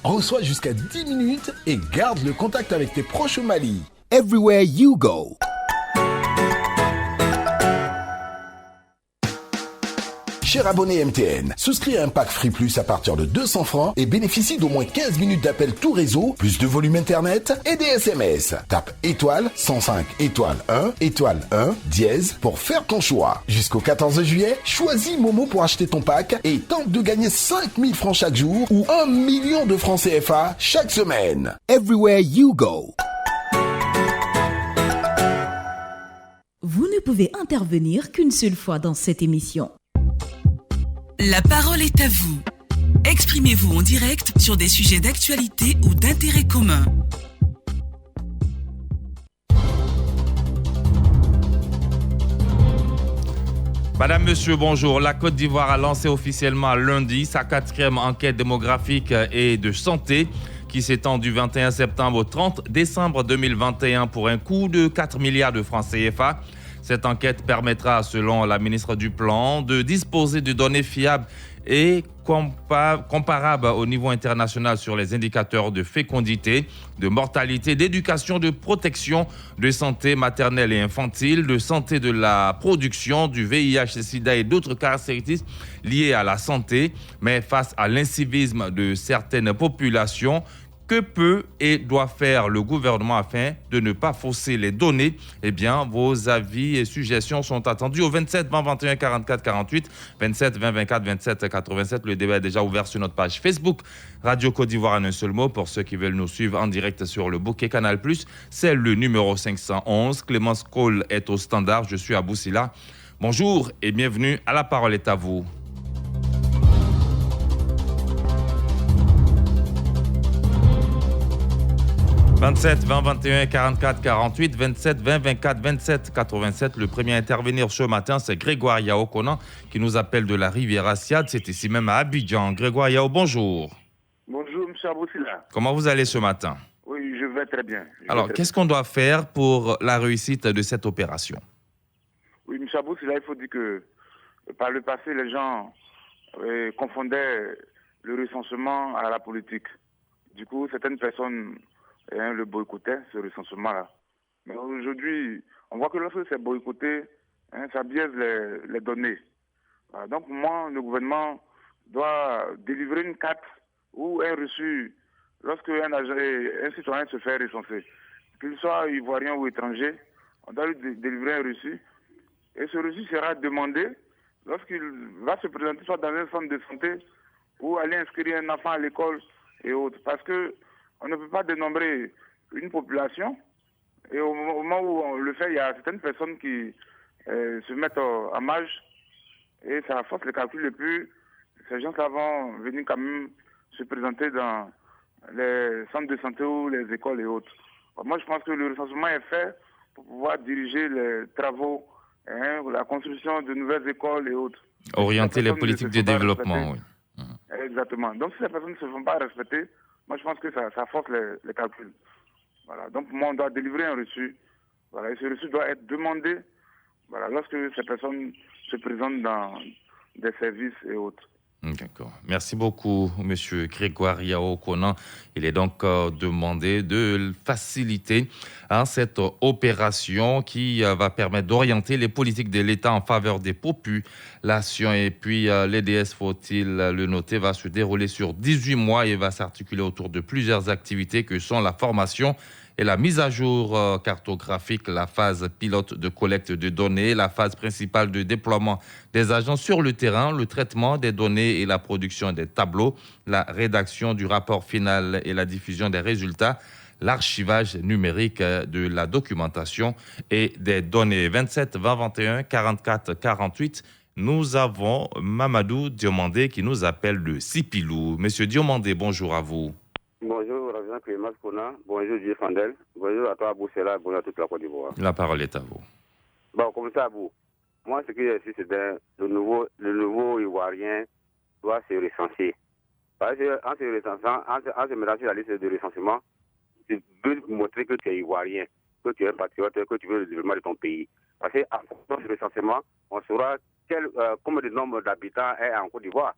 Reçois jusqu'à 10 minutes et garde le contact avec tes proches au Mali. Everywhere you go. Cher abonné MTN, souscris à un pack Free Plus à partir de 200 francs et bénéficie d'au moins 15 minutes d'appel tout réseau, plus de volume internet et des SMS. Tape étoile 105 étoile 1 étoile 1 dièse pour faire ton choix. Jusqu'au 14 juillet, choisis Momo pour acheter ton pack et tente de gagner 5000 francs chaque jour ou 1 million de francs CFA chaque semaine. Everywhere you go. Vous ne pouvez intervenir qu'une seule fois dans cette émission. La parole est à vous. Exprimez-vous en direct sur des sujets d'actualité ou d'intérêt commun. Madame, Monsieur, bonjour. La Côte d'Ivoire a lancé officiellement lundi sa 4e enquête démographique et de santé qui s'étend du 21 septembre au 30 décembre 2021 pour un coût de 4 milliards de francs CFA. Cette enquête permettra, selon la ministre du Plan, de disposer de données fiables et comparables au niveau international sur les indicateurs de fécondité, de mortalité, d'éducation, de protection, de santé maternelle et infantile, de santé de la production, du VIH-Sida et d'autres caractéristiques liées à la santé. Mais face à l'incivisme de certaines populations, que peut et doit faire le gouvernement afin de ne pas fausser les données? Eh bien, vos avis et suggestions sont attendus au 27 20 21 44 48, 27 20 24 27 87. Le débat est déjà ouvert sur notre page Facebook Radio Côte d'Ivoire en un seul mot. Pour ceux qui veulent nous suivre en direct sur le bouquet Canal+, c'est le numéro 511. Clémence Cole est au standard. Je suis à Boussila. Bonjour et bienvenue à La Parole est à vous. « 27 20 21 44 48, 27 20 24 27 87. Le premier à intervenir ce matin, c'est Grégoire Yao Conan qui nous appelle de la Riviera Siad. C'est ici même à Abidjan. Grégoire Yao, bonjour. Bonjour, M. Aboussila. Comment vous allez ce matin? Oui, je vais très bien. Alors, qu'est-ce qu'on doit faire pour la réussite de cette opération? Oui, M. Aboussila, il faut dire que par le passé, les gens confondaient le recensement à la politique. Du coup, certaines personnes le boycottaient, ce recensement-là. Mais aujourd'hui, on voit que lorsque c'est boycotté, ça biaise les données. Voilà. Donc, moi, le gouvernement doit délivrer une carte ou un reçu lorsque un citoyen se fait recenser. Qu'il soit ivoirien ou étranger, on doit lui délivrer un reçu. Et ce reçu sera demandé lorsqu'il va se présenter soit dans un centre de santé ou aller inscrire un enfant à l'école et autres. Parce que on ne peut pas dénombrer une population et au moment où on le fait, il y a certaines personnes qui se mettent à marge et ça force le calcul. Et puis, ces gens-là vont venir quand même se présenter dans les centres de santé ou les écoles et autres. Moi, je pense que le recensement est fait pour pouvoir diriger les travaux, la construction de nouvelles écoles et autres. Orienter les politiques de développement, oui. Exactement. Donc, si les personnes ne se font pas respecter, moi, je pense que ça force les calculs. Voilà. Donc, moi, on doit délivrer un reçu. Voilà. Et ce reçu doit être demandé lorsque ces personnes se présentent dans des services et autres. D'accord. Merci beaucoup, Monsieur Grégoire Yao Conan. Il est donc demandé de faciliter cette opération qui va permettre d'orienter les politiques de l'État en faveur des populations. Et puis, l'EDS, faut-il le noter, va se dérouler sur 18 mois et va s'articuler autour de plusieurs activités que sont la formation et la mise à jour cartographique, la phase pilote de collecte de données, la phase principale de déploiement des agents sur le terrain, le traitement des données et la production des tableaux, la rédaction du rapport final et la diffusion des résultats, l'archivage numérique de la documentation et des données. 27 20 21 44 48. Nous avons Mamadou Diomandé qui nous appelle de Sipilou. Monsieur Diomandé, bonjour à vous. Bonjour, Ravian Clémence Kona. Bonjour, Dieu Fandel. Bonjour à toi, Boussela. Bonjour à toute la Côte d'Ivoire. La parole est à vous. Bon, comme ça, vous. Moi, ce que je sais, c'est que le nouveau Ivoirien doit se recenser. Parce qu'en se recençant, en se mettant sur la liste de recensement, tu veux montrer que tu es Ivoirien, que tu es un patriote, que tu veux le développement de ton pays. Parce qu'en fonction du recensement, on saura combien de nombre d'habitants est en Côte d'Ivoire.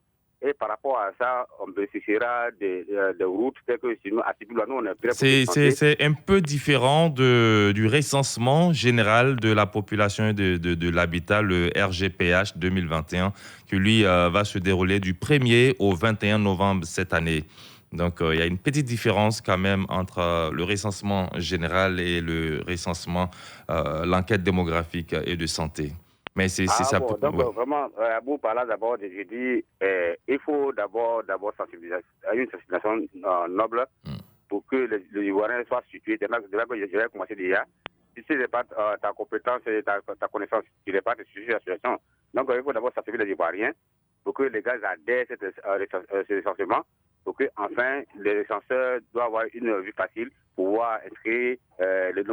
Et par rapport à ça, on bénéficiera des routes telles que sinon, à Sipilo, nous, on est prêt pour C'est un peu différent du recensement général de la population et de l'habitat, le RGPH 2021, qui lui va se dérouler du 1er au 21 novembre cette année. Donc, il y a une petite différence quand même entre le recensement général et le recensement, l'enquête démographique et de santé. Mais c'est ça. Bon, donc, vraiment, Abou, par là d'abord, j'ai dit, il faut d'abord une sensibilisation noble pour que les Ivoiriens soient situés. Déjà que je vais commencer déjà. Si ce n'est pas ta compétence et ta connaissance, tu n'es pas de sujet la situation. Donc, il faut d'abord sensibiliser les Ivoiriens pour que les gars adhèrent à ce recensement. Pour que, enfin, les recenseurs doivent avoir une vue facile pour pouvoir inscrire le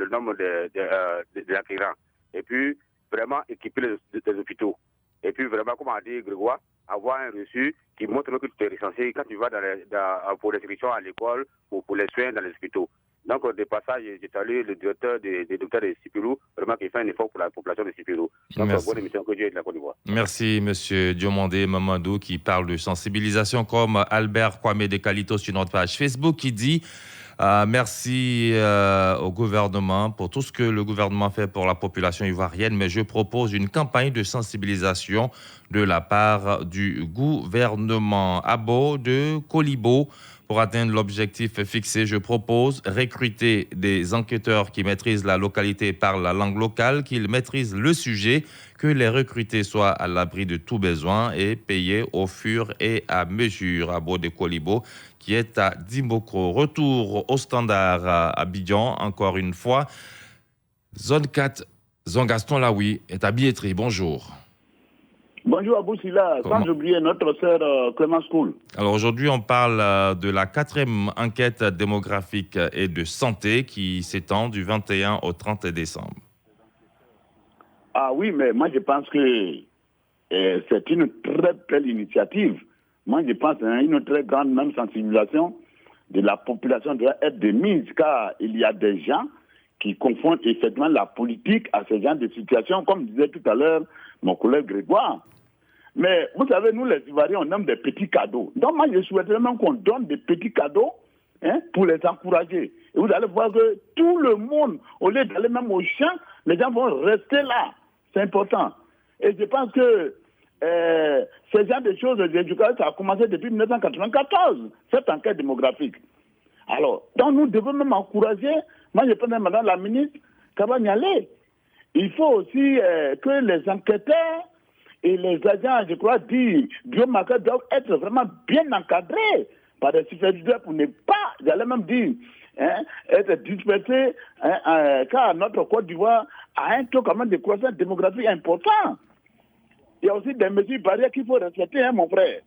nombre de l'acquérant. Et puis, vraiment équiper les hôpitaux. Et puis, vraiment, comme a dit Grégoire, avoir un reçu qui montre que tu es recensé quand tu vas pour l'inscription à l'école ou pour les soins dans les hôpitaux. Donc, de passage, j'ai salué le directeur des docteurs de Sipilo, vraiment qui fait un effort pour la population de Sipilo. Donc, bonne émission que Dieu ait de la Côte d'Ivoire. Merci, M. Diomandé Mamadou, qui parle de sensibilisation, comme Albert Kwame de Calito sur notre page Facebook, qui dit merci au gouvernement pour tout ce que le gouvernement fait pour la population ivoirienne, mais je propose une campagne de sensibilisation de la part du gouvernement. Abo de Kolibo. Pour atteindre l'objectif fixé, je propose recruter des enquêteurs qui maîtrisent la localité et parlent la langue locale, qu'ils maîtrisent le sujet, que les recrutés soient à l'abri de tout besoin et payés au fur et à mesure. Abo de Kolibo, qui est à Dimokro. Retour au standard à Abidjan, encore une fois. Zone 4, Jean-Gaston Laoui est à billetterie. Bonjour. Bonjour Abou Silla, sans oublier notre sœur Clémence Cool. Alors aujourd'hui, on parle de la 4e enquête démographique et de santé qui s'étend du 21 au 30 décembre. Ah oui, mais moi je pense que c'est une très belle initiative. Moi je pense qu'une très grande même sensibilisation de la population doit être de mise, car il y a des gens qui confondent effectivement la politique à ce genre de situation, comme disait tout à l'heure mon collègue Grégoire. Mais vous savez, nous les Ivoiriens, on aime des petits cadeaux. Donc moi, je souhaiterais même qu'on donne des petits cadeaux pour les encourager. Et vous allez voir que tout le monde, au lieu d'aller même au champ, les gens vont rester là. C'est important. Et je pense que ce genre de choses, ça a commencé depuis 1994, cette enquête démographique. Alors, donc nous devons même encourager, moi je pense à Madame la ministre, Kabanyale. Il faut aussi que les enquêteurs et les agents, je crois, biomarqueurs doivent être vraiment bien encadrés par des superviseurs pour ne pas, j'allais même dire, être dispersés, car notre Côte d'Ivoire a un taux quand même de croissance démographique important. Il y a aussi des mesures barrières qu'il faut respecter, mon frère.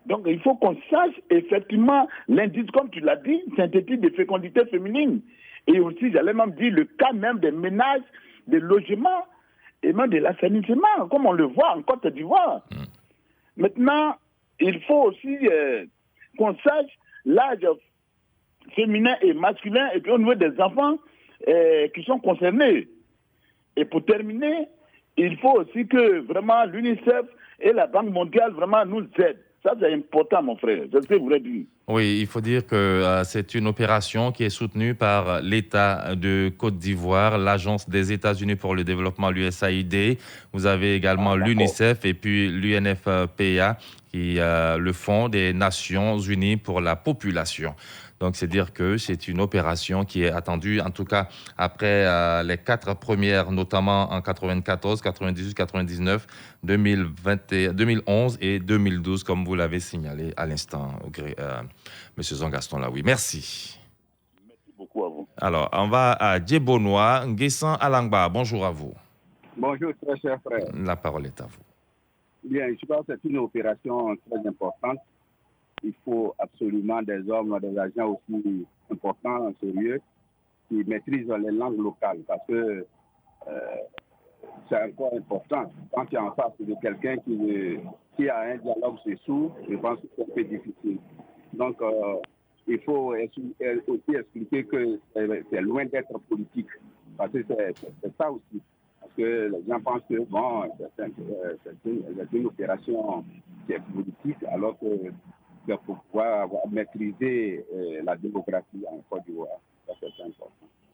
Donc il faut qu'on sache effectivement l'indice, comme tu l'as dit, synthétique de fécondité féminine. Et aussi, j'allais même dire, le cas même des ménages, des logements, et même de l'assainissement, comme on le voit en Côte d'Ivoire. Maintenant, il faut aussi qu'on sache l'âge féminin et masculin, et puis au niveau des enfants qui sont concernés. Et pour terminer, il faut aussi que vraiment l'UNICEF et la Banque mondiale vraiment nous aident. Ça, c'est important, mon frère. Je sais, vous voulez dire. Oui, il faut dire que c'est une opération qui est soutenue par l'État de Côte d'Ivoire, l'Agence des États-Unis pour le développement, l'USAID. Vous avez également l'UNICEF et puis l'UNFPA, qui le Fonds des Nations Unies pour la population. Donc, c'est dire que c'est une opération qui est attendue, en tout cas après les 4 premières, notamment en 94, 98, 99, 2011 et 2012, comme vous l'avez signalé à l'instant, M. Jean-Gaston Laoui. Merci. Merci beaucoup à vous. Alors, on va à Djebonois, Nguessan Alangba. Bonjour à vous. Bonjour, très cher frère. La parole est à vous. Bien, je pense que c'est une opération très importante. Il faut absolument des hommes, des agents aussi importants, sérieux, qui maîtrisent les langues locales, parce que c'est encore important. Quand tu es en face de quelqu'un qui a un dialogue sur sourd, je pense que c'est un peu difficile. Donc, il faut aussi expliquer que c'est loin d'être politique, parce que c'est ça aussi. Parce que les gens pensent que bon, c'est une opération est politique, alors que pour pouvoir maîtriser la démographie en Côte d'Ivoire. Ça, c'est important.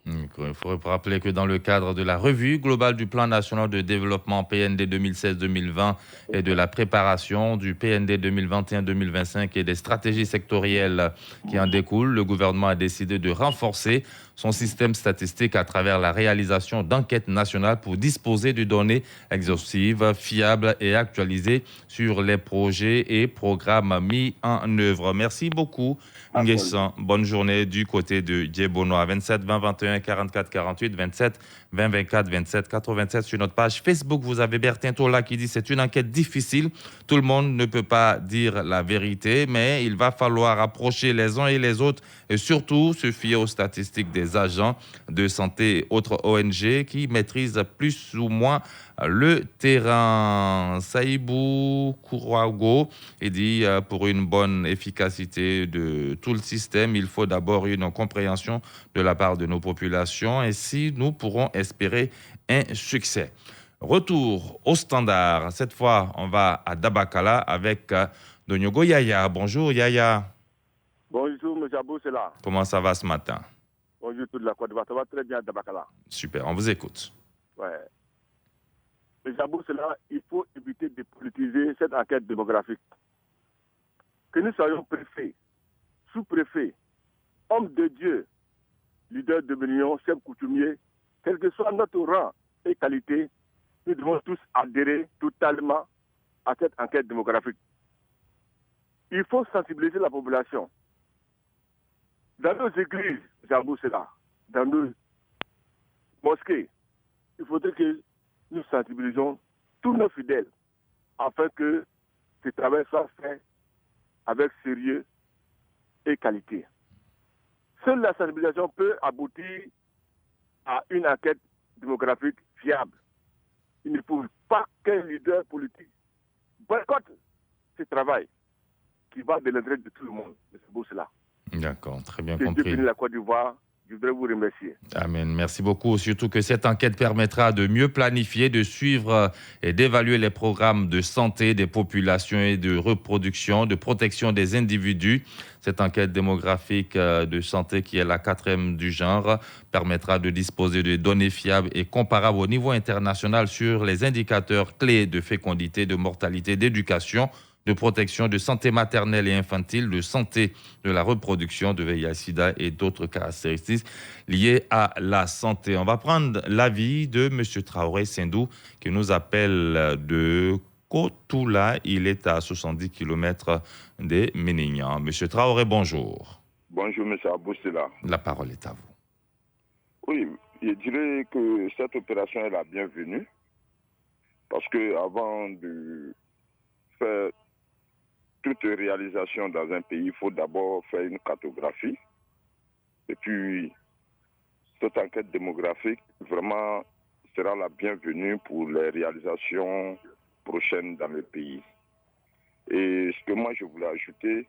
Il faut rappeler que dans le cadre de la revue globale du plan national de développement PND 2016-2020 et de la préparation du PND 2021-2025 et des stratégies sectorielles qui en découlent, le gouvernement a décidé de renforcer son système statistique à travers la réalisation d'enquêtes nationales pour disposer de données exhaustives, fiables et actualisées sur les projets et programmes mis en œuvre. Merci beaucoup, Nguessan. Bonne journée du côté de Djebonoa. 27 20 21 44 48 27 20 24 27 87 sur notre page Facebook. Vous avez Bertin Tola qui dit c'est une enquête difficile. Tout le monde ne peut pas dire la vérité, mais il va falloir approcher les uns et les autres et surtout se fier aux statistiques des agents de santé et autres ONG qui maîtrisent plus ou moins le terrain. Saïbou Kourouago dit pour une bonne efficacité de tout le système, il faut d'abord une compréhension de la part de nos populations. Ainsi, nous pourrons espérer un succès. Retour au standard. Cette fois, on va à Dabakala avec Donyogo Yaya. Bonjour Yaya. Bonjour, M. Abou, c'est là. Comment ça va ce matin? Bonjour, toute la Côte d'Ivoire. Ça va très bien, Dabakala. Super, on vous écoute. Ouais. M. Abou, c'est là. Il faut éviter de politiser cette enquête démographique. Que nous soyons préfets, sous-préfets, hommes de Dieu, leaders de l'Union, chefs coutumiers, quel que soit notre rang et qualité, nous devons tous adhérer totalement à cette enquête démographique. Il faut sensibiliser la population. Dans nos églises, j'avoue cela, dans nos mosquées, il faudrait que nous sensibilisons tous nos fidèles afin que ce travail soit fait avec sérieux et qualité. Seule la sensibilisation peut aboutir à une enquête démographique fiable. Il ne faut pas qu'un leader politique boycotte ce travail qui va de l'intérêt de tout le monde. C'est beau cela. D'accord, très bien que compris. Dieu bénisse la Côte d'Ivoire. Je voudrais vous remercier. Amen. Merci beaucoup. Surtout que cette enquête permettra de mieux planifier, de suivre et d'évaluer les programmes de santé des populations et de reproduction, de protection des individus. Cette enquête démographique de santé, qui est la 4e du genre, permettra de disposer de données fiables et comparables au niveau international sur les indicateurs clés de fécondité, de mortalité, d'éducation, de protection, de santé maternelle et infantile, de santé de la reproduction, de VIH/SIDA et d'autres caractéristiques liées à la santé. On va prendre l'avis de M. Traoré Sendou, qui nous appelle de Kotoula. Il est à 70 km des Ménignans. M. Traoré, bonjour. Bonjour, M. Aboussela. La parole est à vous. Oui, je dirais que cette opération est la bienvenue, parce qu'avant de faire toute réalisation dans un pays, il faut d'abord faire une cartographie. Et puis, cette enquête démographique, vraiment, sera la bienvenue pour les réalisations prochaines dans le pays. Et ce que moi, je voulais ajouter,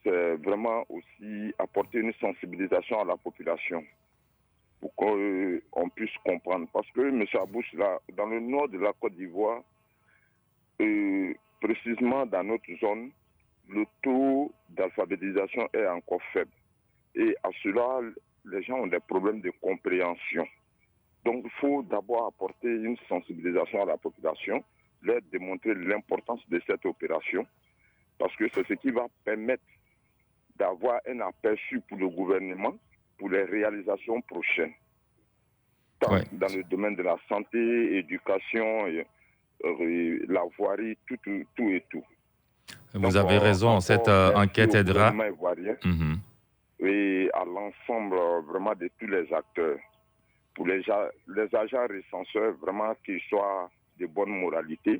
c'est vraiment aussi apporter une sensibilisation à la population pour qu'on puisse comprendre. Parce que, M. Abouch, là, dans le nord de la Côte d'Ivoire, précisément dans notre zone, le taux d'alphabétisation est encore faible. Et à cela, les gens ont des problèmes de compréhension. Donc, il faut d'abord apporter une sensibilisation à la population, leur démontrer l'importance de cette opération, parce que c'est ce qui va permettre d'avoir un aperçu pour le gouvernement pour les réalisations prochaines. Dans le domaine de la santé, éducation, la voirie, tout et tout. Vous avez raison, cette enquête aidera. Et à l'ensemble vraiment de tous les acteurs. Pour les agents recenseurs, vraiment qu'ils soient de bonne moralité,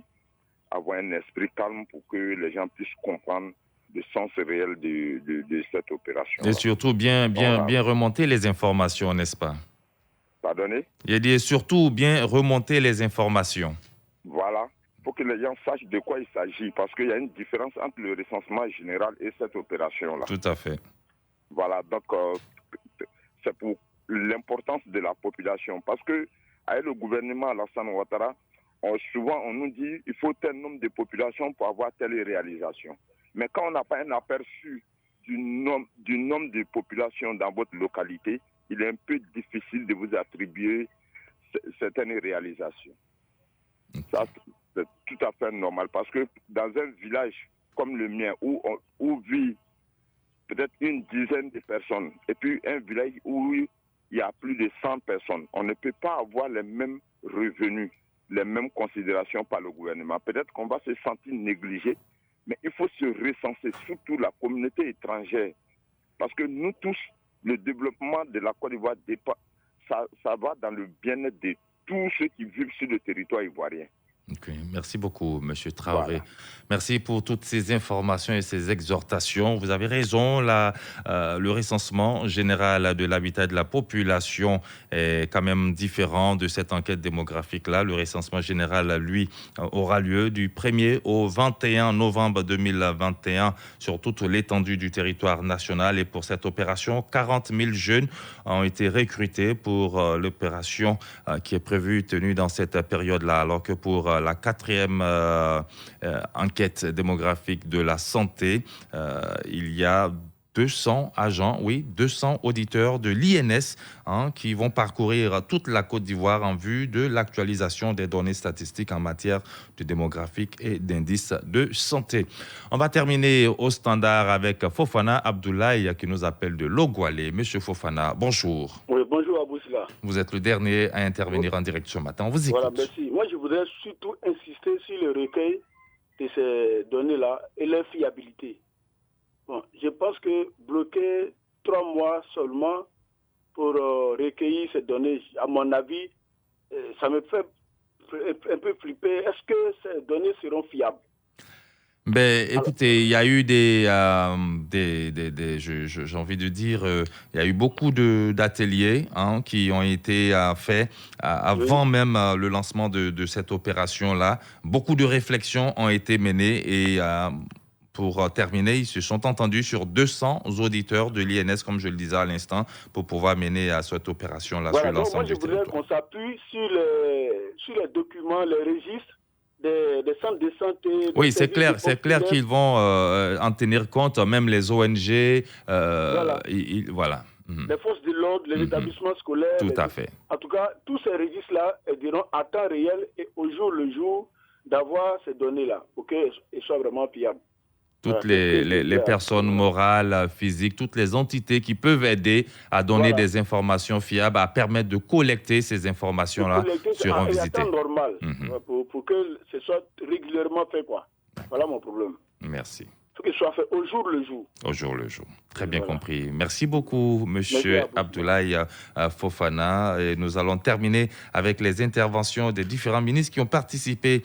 avoir un esprit calme pour que les gens puissent comprendre le sens réel de cette opération. Et surtout bien remonter les informations, n'est-ce pas? Pardonnez? Il dit surtout bien remonter les informations. Voilà, pour que les gens sachent de quoi il s'agit, parce qu'il y a une différence entre le recensement général et cette opération-là. Tout à fait. Voilà, donc c'est pour l'importance de la population, parce que avec le gouvernement Alassane Ouattara, souvent on nous dit il faut tel nombre de populations pour avoir telle réalisation. Mais quand on n'a pas un aperçu du nombre de populations dans votre localité, il est un peu difficile de vous attribuer certaines réalisations. Ça, c'est tout à fait normal parce que dans un village comme le mien où vit peut-être une dizaine de personnes et puis un village où il y a plus de 100 personnes, on ne peut pas avoir les mêmes revenus, les mêmes considérations par le gouvernement. Peut-être qu'on va se sentir négligé, mais il faut se recenser, surtout la communauté étrangère. Parce que nous tous, le développement de la Côte d'Ivoire, ça va dans le bien-être de tous ceux qui vivent sur le territoire ivoirien. Okay. Merci beaucoup, M. Traoré. Voilà. Merci pour toutes ces informations et ces exhortations. Vous avez raison, le recensement général de l'habitat de la population est quand même différent de cette enquête démographique-là. Le recensement général, lui, aura lieu du 1er au 21 novembre 2021 sur toute l'étendue du territoire national. Et pour cette opération, 40 000 jeunes ont été recrutés pour l'opération qui est prévue, tenue dans cette période-là. Alors que pour la quatrième enquête démographique de la santé, il y a 200 agents, 200 auditeurs de l'INS qui vont parcourir toute la Côte d'Ivoire en vue de l'actualisation des données statistiques en matière de démographique et d'indices de santé. On va terminer au standard avec Fofana Abdoulaye qui nous appelle de Logoualé. Monsieur Fofana, bonjour. Oui, bonjour Aboussila. Vous êtes le dernier à intervenir en direct ce matin. On vous écoute. Voilà, merci. Moi, je voudrais surtout insister sur le recueil de ces données-là et leur fiabilité. Bon, je pense que bloquer 3 mois seulement pour recueillir ces données, à mon avis, ça me fait un peu flipper. Est-ce que ces données seront fiables? Écoutez, il y a eu j'ai envie de dire, il y a eu beaucoup d'ateliers qui ont été faits avant même le lancement de cette opération-là. Beaucoup de réflexions ont été menées et pour terminer, ils se sont entendus sur 200 auditeurs de l'INS, comme je le disais à l'instant, pour pouvoir mener à cette opération-là sur l'ensemble du territoire. Moi, je voudrais qu'on s'appuie sur les documents, les registres des centres de santé. Oui, c'est clair qu'ils vont en tenir compte, même les ONG. Voilà. Les forces de l'ordre, les établissements scolaires. Tout à fait. En tout cas, tous ces registres-là diront à temps réel et au jour le jour d'avoir ces données-là pour qu'elles soient vraiment fiables. Toutes les personnes morales, physiques, toutes les entités qui peuvent aider à donner des informations fiables, à permettre de collecter ces informations-là seront visitées. C'est normal pour que ce soit régulièrement fait, quoi. Voilà mon problème. Merci. Il faut qu'il soit fait au jour le jour. Au jour le jour. Très bien compris. Merci beaucoup, Monsieur Abdoulaye Fofana. Et nous allons terminer avec les interventions des différents ministres qui ont participé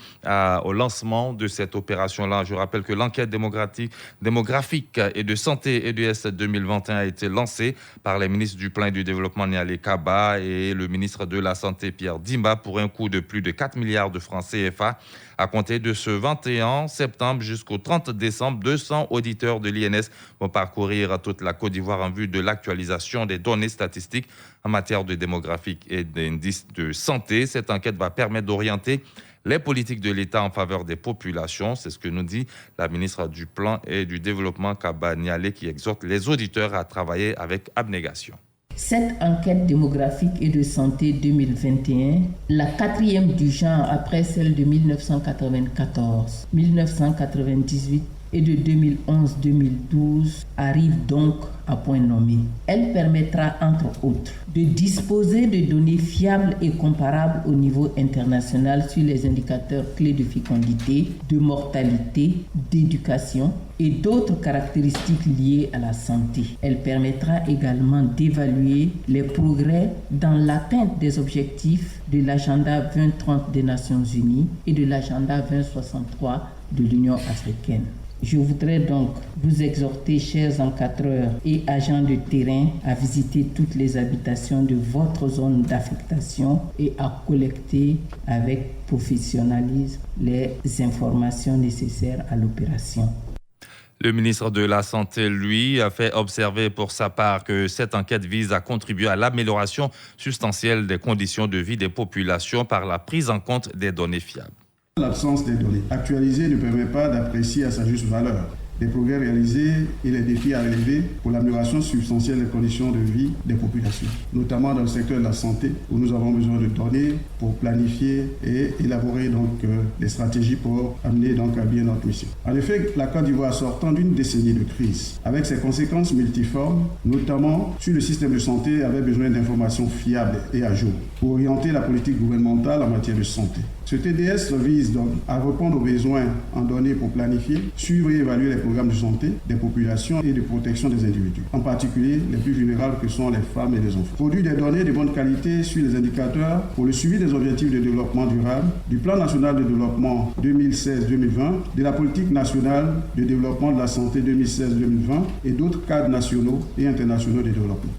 au lancement de cette opération-là. Je rappelle que l'enquête démographique et de santé EDS 2021 a été lancée par les ministres du Plan et du Développement Nialé Kaba et le ministre de la Santé Pierre Dimba pour un coût de plus de 4 milliards de francs CFA. À compter de ce 21 septembre jusqu'au 30 décembre, 200 auditeurs de l'INS vont parcourir toute la Côte d'Ivoire en vue de l'actualisation des données statistiques en matière de démographique et d'indices de santé. Cette enquête va permettre d'orienter les politiques de l'État en faveur des populations. C'est ce que nous dit la ministre du Plan et du Développement Kaba Nialé qui exhorte les auditeurs à travailler avec abnégation. Cette enquête démographique et de santé 2021, la 4e du genre après celle de 1994, 1998 et de 2011-2012 arrive donc à point nommé. Elle permettra, entre autres, de disposer de données fiables et comparables au niveau international sur les indicateurs clés de fécondité, de mortalité, d'éducation et d'autres caractéristiques liées à la santé. Elle permettra également d'évaluer les progrès dans l'atteinte des objectifs de l'agenda 2030 des Nations Unies et de l'agenda 2063 de l'Union africaine. Je voudrais donc vous exhorter, chers encadreurs et agents de terrain, à visiter toutes les habitations de votre zone d'affectation et à collecter avec professionnalisme les informations nécessaires à l'opération. Le ministre de la Santé, lui, a fait observer pour sa part que cette enquête vise à contribuer à l'amélioration substantielle des conditions de vie des populations par la prise en compte des données fiables. L'absence des données actualisées ne permet pas d'apprécier à sa juste valeur les progrès réalisés et les défis à relever pour l'amélioration substantielle des conditions de vie des populations, notamment dans le secteur de la santé, où nous avons besoin de données pour planifier et élaborer des stratégies pour amener à bien notre mission. En effet, la Côte d'Ivoire sortant d'une décennie de crise, avec ses conséquences multiformes, notamment sur le système de santé, avait besoin d'informations fiables et à jour pour orienter la politique gouvernementale en matière de santé. Ce TDS vise donc à répondre aux besoins en données pour planifier, suivre et évaluer les programmes de santé des populations et de protection des individus, en particulier les plus vulnérables que sont les femmes et les enfants. Produire des données de bonne qualité sur les indicateurs pour le suivi des objectifs de développement durable, du plan national de développement 2016-2020, de la politique nationale de développement de la santé 2016-2020 et d'autres cadres nationaux et internationaux de développement.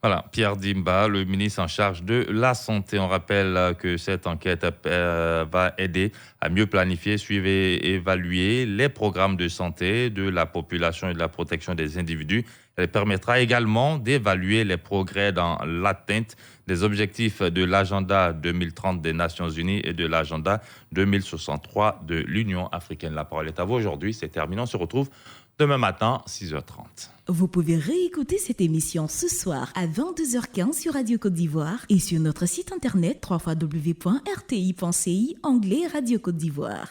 Voilà, Pierre Dimba, le ministre en charge de la Santé. On rappelle que cette enquête va aider à mieux planifier, suivre et évaluer les programmes de santé de la population et de la protection des individus. Elle permettra également d'évaluer les progrès dans l'atteinte des objectifs de l'agenda 2030 des Nations Unies et de l'agenda 2063 de l'Union africaine. La parole est à vous aujourd'hui. C'est terminé. On se retrouve demain matin, 6h30. Vous pouvez réécouter cette émission ce soir à 22h15 sur Radio Côte d'Ivoire et sur notre site internet www.rti.ci onglet Radio Côte d'Ivoire.